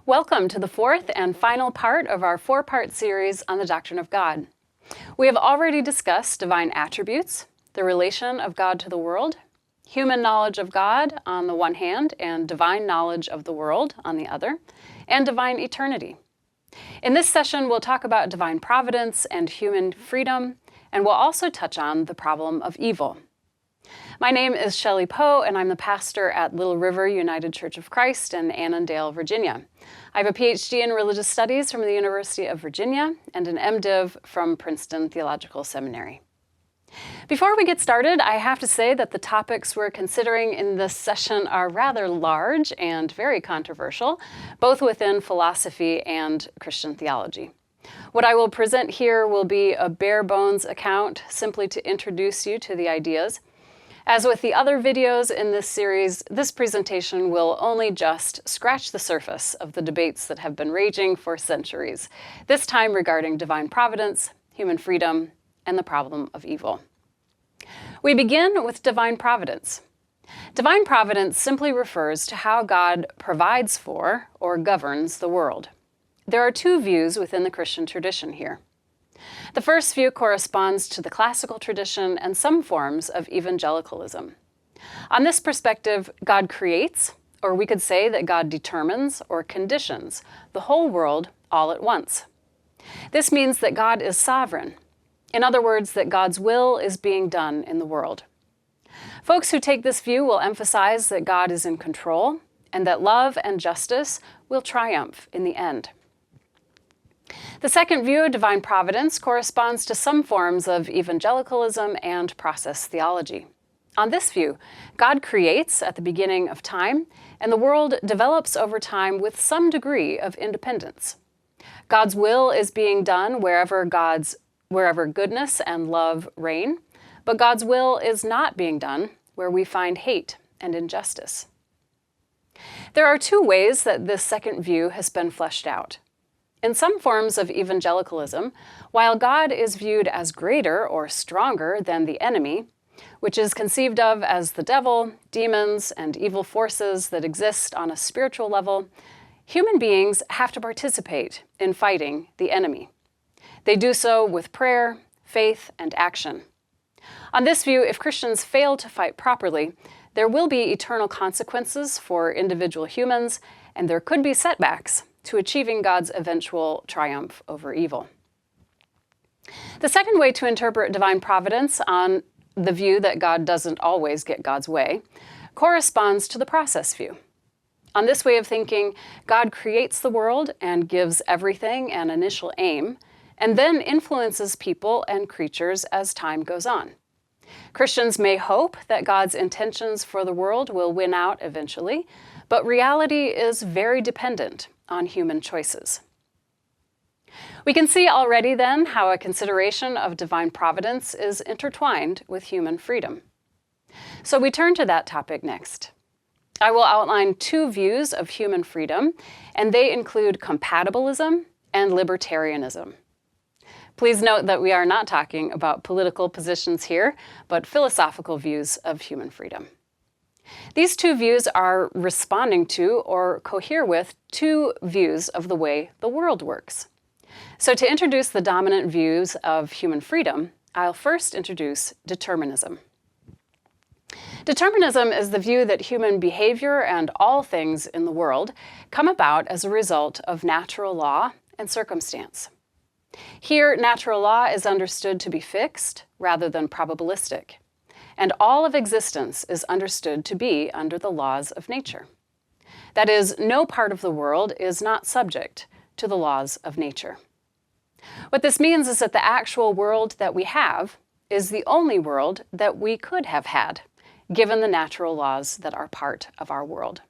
Welcome to the fourth and final part of our four-part series on the Doctrine of God. We have already discussed divine attributes, the relation of God to the world, human knowledge of God on the one hand, and divine knowledge of the world on the other, and divine eternity. In this session, we'll talk about divine providence and human freedom, and we'll also touch on the problem of evil. My name is Shelli Poe, and I'm the pastor at Little River United Church of Christ in Annandale, Virginia. I have a PhD in religious studies from the University of Virginia and an MDiv from Princeton Theological Seminary. Before we get started, I have to say that the topics we're considering in this session are rather large and very controversial, both within philosophy and Christian theology. What I will present here will be a bare bones account, simply to introduce you to the ideas. As with the other videos in this series, this presentation will only just scratch the surface of the debates that have been raging for centuries, this time regarding divine providence, human freedom, and the problem of evil. We begin with divine providence. Divine providence simply refers to how God provides for or governs the world. There are two views within the Christian tradition here. The first view corresponds to the classical tradition and some forms of evangelicalism. On this perspective, God creates, or we could say that God determines or conditions the whole world all at once. This means that God is sovereign. In other words, that God's will is being done in the world. Folks who take this view will emphasize that God is in control and that love and justice will triumph in the end. The second view of divine providence corresponds to some forms of evangelicalism and process theology. On this view, God creates at the beginning of time, and the world develops over time with some degree of independence. God's will is being done wherever goodness and love reign, but God's will is not being done where we find hate and injustice. There are two ways that this second view has been fleshed out. In some forms of evangelicalism, while God is viewed as greater or stronger than the enemy, which is conceived of as the devil, demons, and evil forces that exist on a spiritual level, human beings have to participate in fighting the enemy. They do so with prayer, faith, and action. On this view, if Christians fail to fight properly, there will be eternal consequences for individual humans, and there could be setbacks to achieving God's eventual triumph over evil. The second way to interpret divine providence on the view that God doesn't always get God's way corresponds to the process view. On this way of thinking, God creates the world and gives everything an initial aim, and then influences people and creatures as time goes on. Christians may hope that God's intentions for the world will win out eventually, but reality is very dependent on human choices. We can see already then how a consideration of divine providence is intertwined with human freedom. So we turn to that topic next. I will outline two views of human freedom, and they include compatibilism and libertarianism. Please note that we are not talking about political positions here, but philosophical views of human freedom. These two views are responding to or cohere with two views of the way the world works. So to introduce the dominant views of human freedom, I'll first introduce determinism. Determinism is the view that human behavior and all things in the world come about as a result of natural law and circumstance. Here, natural law is understood to be fixed rather than probabilistic, and all of existence is understood to be under the laws of nature. That is, no part of the world is not subject to the laws of nature. What this means is that the actual world that we have is the only world that we could have had, given the natural laws that are part of our world.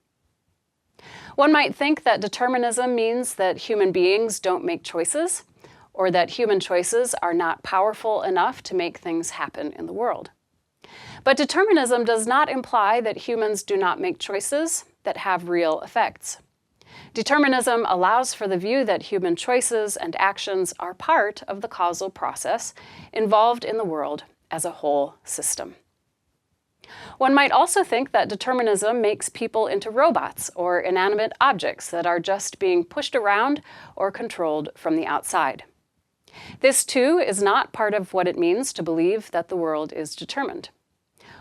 One might think that determinism means that human beings don't make choices, or that human choices are not powerful enough to make things happen in the world. But determinism does not imply that humans do not make choices that have real effects. Determinism allows for the view that human choices and actions are part of the causal process involved in the world as a whole system. One might also think that determinism makes people into robots or inanimate objects that are just being pushed around or controlled from the outside. This, too, is not part of what it means to believe that the world is determined.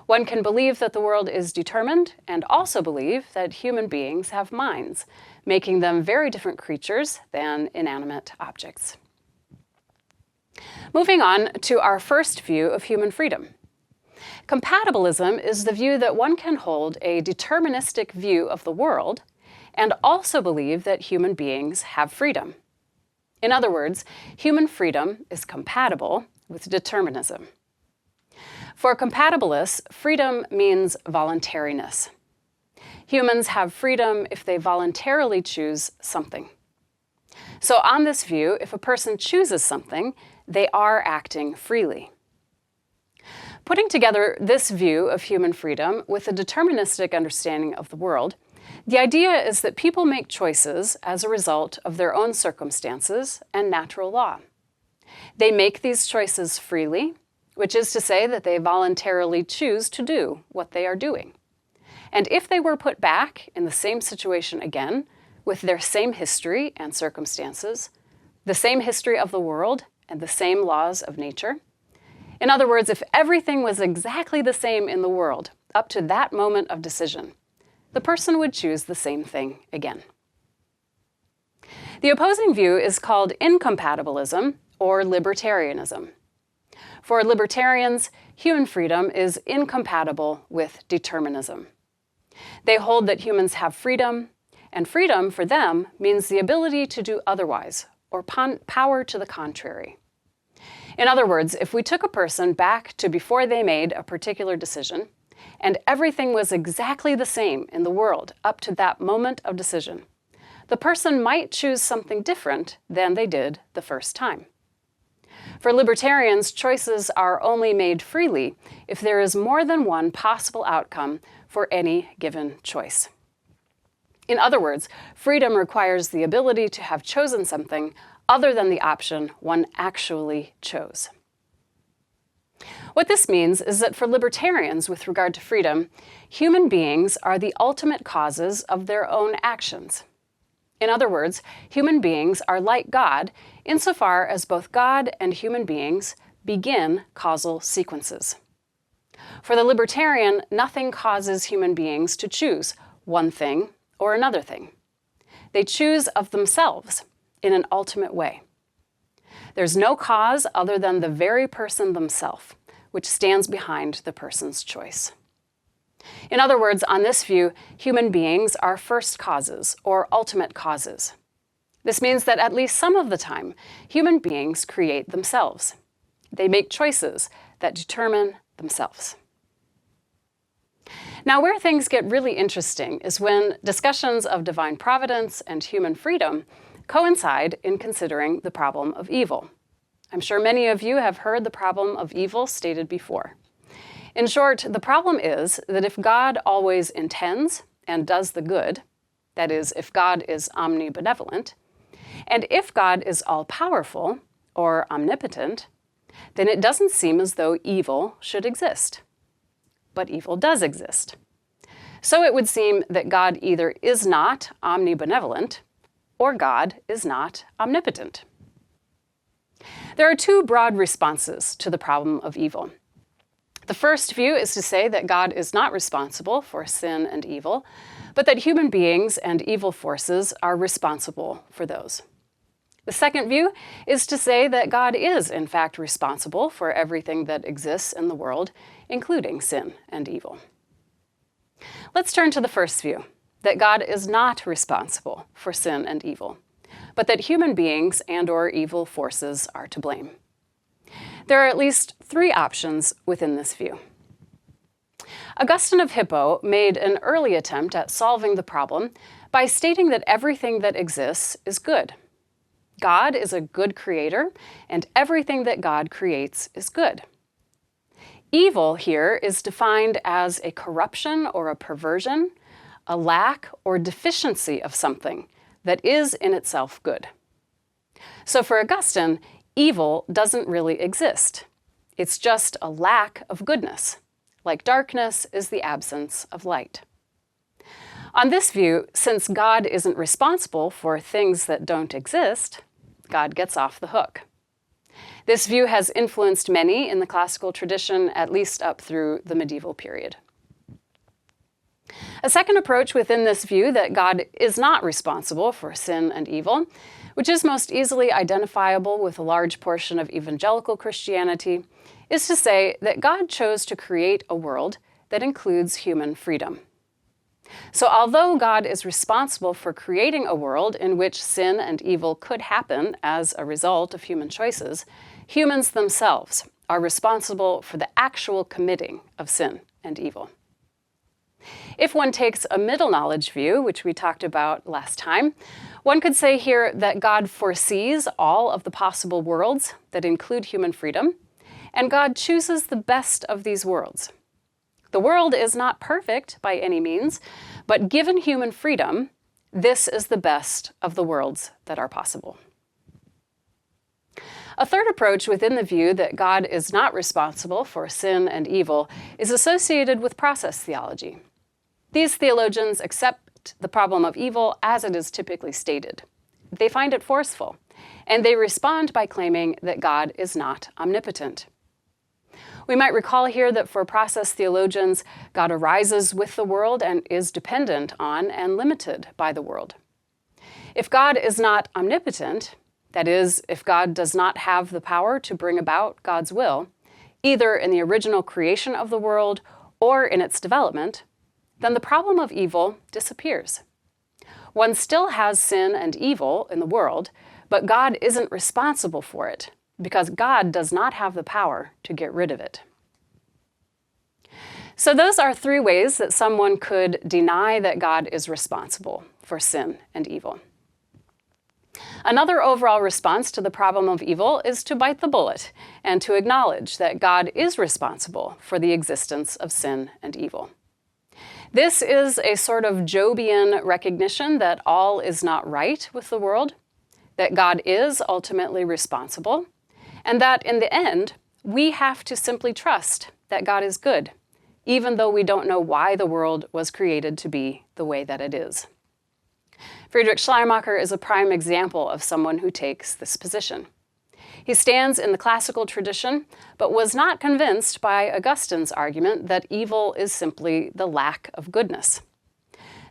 One can believe that the world is determined and also believe that human beings have minds, making them very different creatures than inanimate objects. Moving on to our first view of human freedom. Compatibilism is the view that one can hold a deterministic view of the world and also believe that human beings have freedom. In other words, human freedom is compatible with determinism. For compatibilists, freedom means voluntariness. Humans have freedom if they voluntarily choose something. So on this view, if a person chooses something, they are acting freely. Putting together this view of human freedom with a deterministic understanding of the world, the idea is that people make choices as a result of their own circumstances and natural law. They make these choices freely, which is to say that they voluntarily choose to do what they are doing. And if they were put back in the same situation again, with their same history and circumstances, the same history of the world and the same laws of nature, in other words, if everything was exactly the same in the world up to that moment of decision, the person would choose the same thing again. The opposing view is called incompatibilism or libertarianism. For libertarians, human freedom is incompatible with determinism. They hold that humans have freedom, and freedom for them means the ability to do otherwise, or power to the contrary. In other words, if we took a person back to before they made a particular decision, and everything was exactly the same in the world up to that moment of decision, the person might choose something different than they did the first time. For libertarians, choices are only made freely if there is more than one possible outcome for any given choice. In other words, freedom requires the ability to have chosen something other than the option one actually chose. What this means is that for libertarians with regard to freedom, human beings are the ultimate causes of their own actions. In other words, human beings are like God insofar as both God and human beings begin causal sequences. For the libertarian, nothing causes human beings to choose one thing or another thing. They choose of themselves in an ultimate way. There's no cause other than the very person themselves, which stands behind the person's choice. In other words, on this view, human beings are first causes or ultimate causes. This means that at least some of the time, human beings create themselves. They make choices that determine themselves. Now, where things get really interesting is when discussions of divine providence and human freedom coincide in considering the problem of evil. I'm sure many of you have heard the problem of evil stated before. In short, the problem is that if God always intends and does the good, that is, if God is omnibenevolent, and if God is all-powerful or omnipotent, then it doesn't seem as though evil should exist. But evil does exist. So it would seem that God either is not omnibenevolent or God is not omnipotent. There are two broad responses to the problem of evil. The first view is to say that God is not responsible for sin and evil, but that human beings and evil forces are responsible for those. The second view is to say that God is, in fact, responsible for everything that exists in the world, including sin and evil. Let's turn to the first view, that God is not responsible for sin and evil, but that human beings and/or evil forces are to blame. There are at least three options within this view. Augustine of Hippo made an early attempt at solving the problem by stating that everything that exists is good. God is a good creator, and everything that God creates is good. Evil here is defined as a corruption or a perversion, a lack or deficiency of something that is in itself good. So for Augustine, evil doesn't really exist. It's just a lack of goodness, like darkness is the absence of light. On this view, since God isn't responsible for things that don't exist, God gets off the hook. This view has influenced many in the classical tradition, at least up through the medieval period. A second approach within this view that God is not responsible for sin and evil, which is most easily identifiable with a large portion of evangelical Christianity, is to say that God chose to create a world that includes human freedom. So although God is responsible for creating a world in which sin and evil could happen as a result of human choices, humans themselves are responsible for the actual committing of sin and evil. If one takes a middle knowledge view, which we talked about last time, one could say here that God foresees all of the possible worlds that include human freedom, and God chooses the best of these worlds. The world is not perfect by any means, but given human freedom, this is the best of the worlds that are possible. A third approach within the view that God is not responsible for sin and evil is associated with process theology. These theologians accept the problem of evil as it is typically stated. They find it forceful, and they respond by claiming that God is not omnipotent. We might recall here that for process theologians, God arises with the world and is dependent on and limited by the world. If God is not omnipotent, that is, if God does not have the power to bring about God's will, either in the original creation of the world or in its development, then the problem of evil disappears. One still has sin and evil in the world, but God isn't responsible for it, because God does not have the power to get rid of it. So those are three ways that someone could deny that God is responsible for sin and evil. Another overall response to the problem of evil is to bite the bullet and to acknowledge that God is responsible for the existence of sin and evil. This is a sort of Jobian recognition that all is not right with the world, that God is ultimately responsible, and that in the end, we have to simply trust that God is good, even though we don't know why the world was created to be the way that it is. Friedrich Schleiermacher is a prime example of someone who takes this position. He stands in the classical tradition, but was not convinced by Augustine's argument that evil is simply the lack of goodness.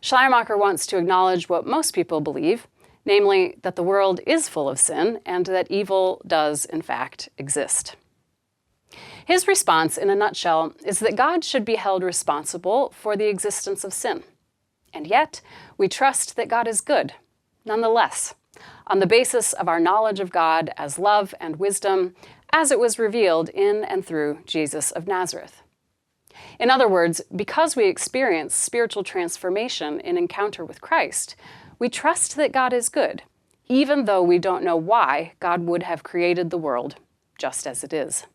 Schleiermacher wants to acknowledge what most people believe, namely that the world is full of sin and that evil does, in fact, exist. His response, in a nutshell, is that God should be held responsible for the existence of sin. And yet, we trust that God is good, nonetheless, on the basis of our knowledge of God as love and wisdom, as it was revealed in and through Jesus of Nazareth. In other words, because we experience spiritual transformation in encounter with Christ, we trust that God is good, even though we don't know why God would have created the world just as it is.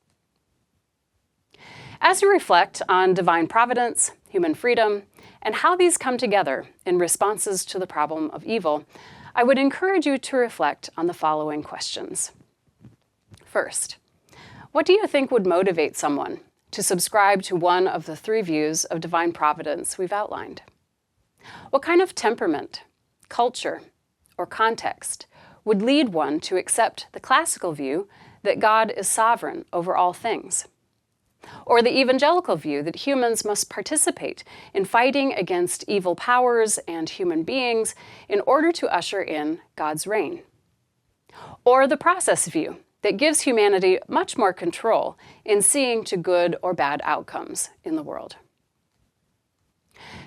As you reflect on divine providence, human freedom, and how these come together in responses to the problem of evil, I would encourage you to reflect on the following questions. First, what do you think would motivate someone to subscribe to one of the three views of divine providence we've outlined? What kind of temperament, culture, or context would lead one to accept the classical view that God is sovereign over all things? Or the evangelical view that humans must participate in fighting against evil powers and human beings in order to usher in God's reign? Or the process view that gives humanity much more control in seeing to good or bad outcomes in the world?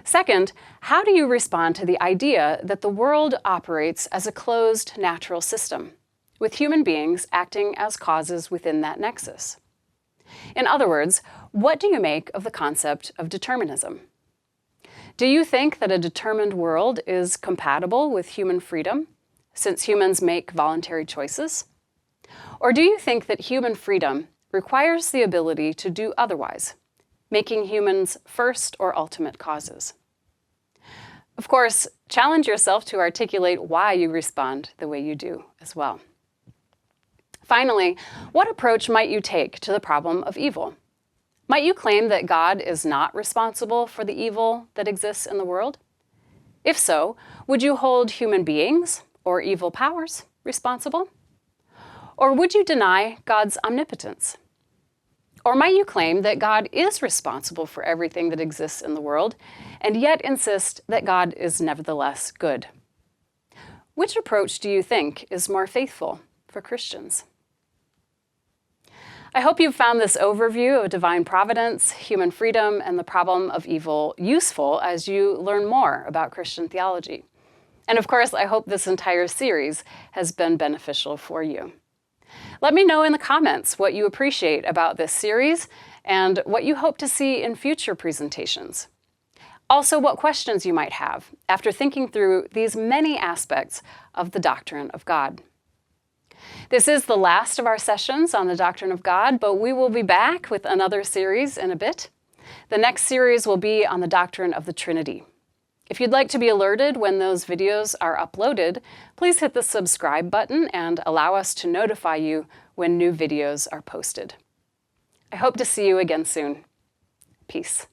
Second, how do you respond to the idea that the world operates as a closed natural system, with human beings acting as causes within that nexus? In other words, what do you make of the concept of determinism? Do you think that a determined world is compatible with human freedom, since humans make voluntary choices? Or do you think that human freedom requires the ability to do otherwise, making humans first or ultimate causes? Of course, challenge yourself to articulate why you respond the way you do as well. Finally, what approach might you take to the problem of evil? Might you claim that God is not responsible for the evil that exists in the world? If so, would you hold human beings or evil powers responsible? Or would you deny God's omnipotence? Or might you claim that God is responsible for everything that exists in the world, and yet insist that God is nevertheless good? Which approach do you think is more faithful for Christians? I hope you've found this overview of divine providence, human freedom, and the problem of evil useful as you learn more about Christian theology. And of course, I hope this entire series has been beneficial for you. Let me know in the comments what you appreciate about this series and what you hope to see in future presentations. Also, what questions you might have after thinking through these many aspects of the doctrine of God. This is the last of our sessions on the Doctrine of God, but we will be back with another series in a bit. The next series will be on the doctrine of the Trinity. If you'd like to be alerted when those videos are uploaded, please hit the subscribe button and allow us to notify you when new videos are posted. I hope to see you again soon. Peace.